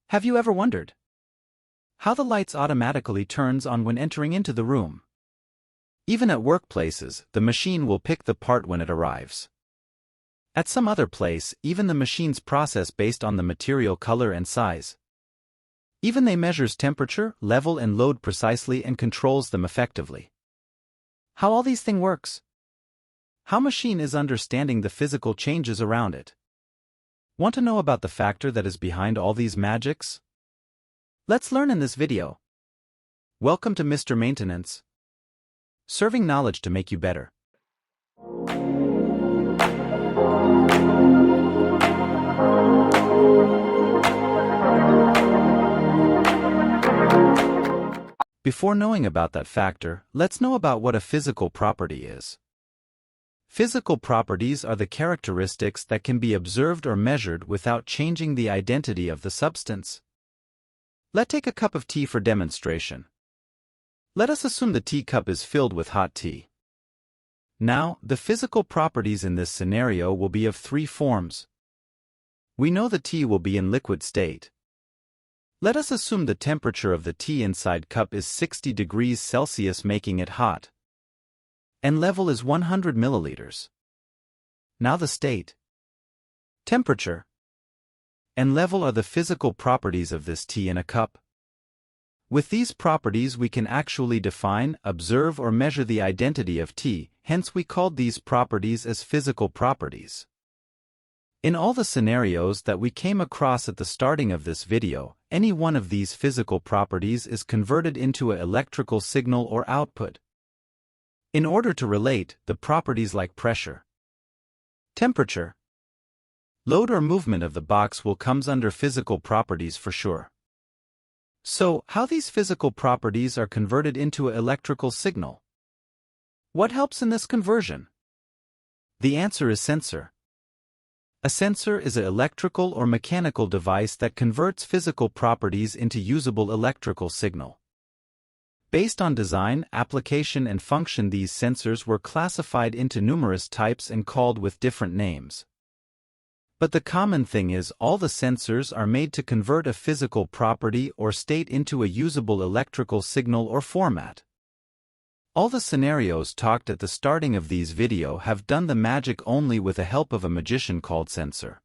Have you ever wondered how the lights automatically turns on when entering into the room? Even at workplaces, the machine will pick the part when it arrives. At some other place, even the machines process based on the material color and size. Even they measures temperature, level and load precisely and controls them effectively. How all these things works? How machine is understanding the physical changes around it? Want to know about the factor that is behind all these magics? Let's learn in this video. Welcome to Mr. Maintenance. Serving knowledge to make you better. Before knowing about that factor, let's know about what a physical property is. Physical properties are the characteristics that can be observed or measured without changing the identity of the substance. Let's take a cup of tea for demonstration. Let us assume the teacup is filled with hot tea. Now, the physical properties in this scenario will be of three forms. We know the tea will be in liquid state. Let us assume the temperature of the tea inside cup is 60 degrees Celsius, making it hot. And level is 100 milliliters. Now the state, temperature, and level are the physical properties of this tea in a cup. With these properties we can actually define, observe or measure the identity of tea, hence we called these properties as physical properties. In all the scenarios that we came across at the starting of this video, any one of these physical properties is converted into an electrical signal or output. In order to relate, the properties like pressure, temperature, load or movement of the box will comes under physical properties for sure. So, how these physical properties are converted into an electrical signal? What helps in this conversion? The answer is sensor. A sensor is an electrical or mechanical device that converts physical properties into usable electrical signal. Based on design, application and function, these sensors were classified into numerous types and called with different names. But the common thing is all the sensors are made to convert a physical property or state into a usable electrical signal or format. All the scenarios talked at the starting of these video have done the magic only with the help of a magician called sensor.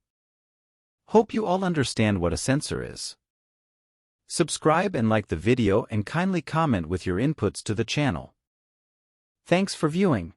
Hope you all understand what a sensor is. Subscribe and like the video and kindly comment with your inputs to the channel. Thanks for viewing.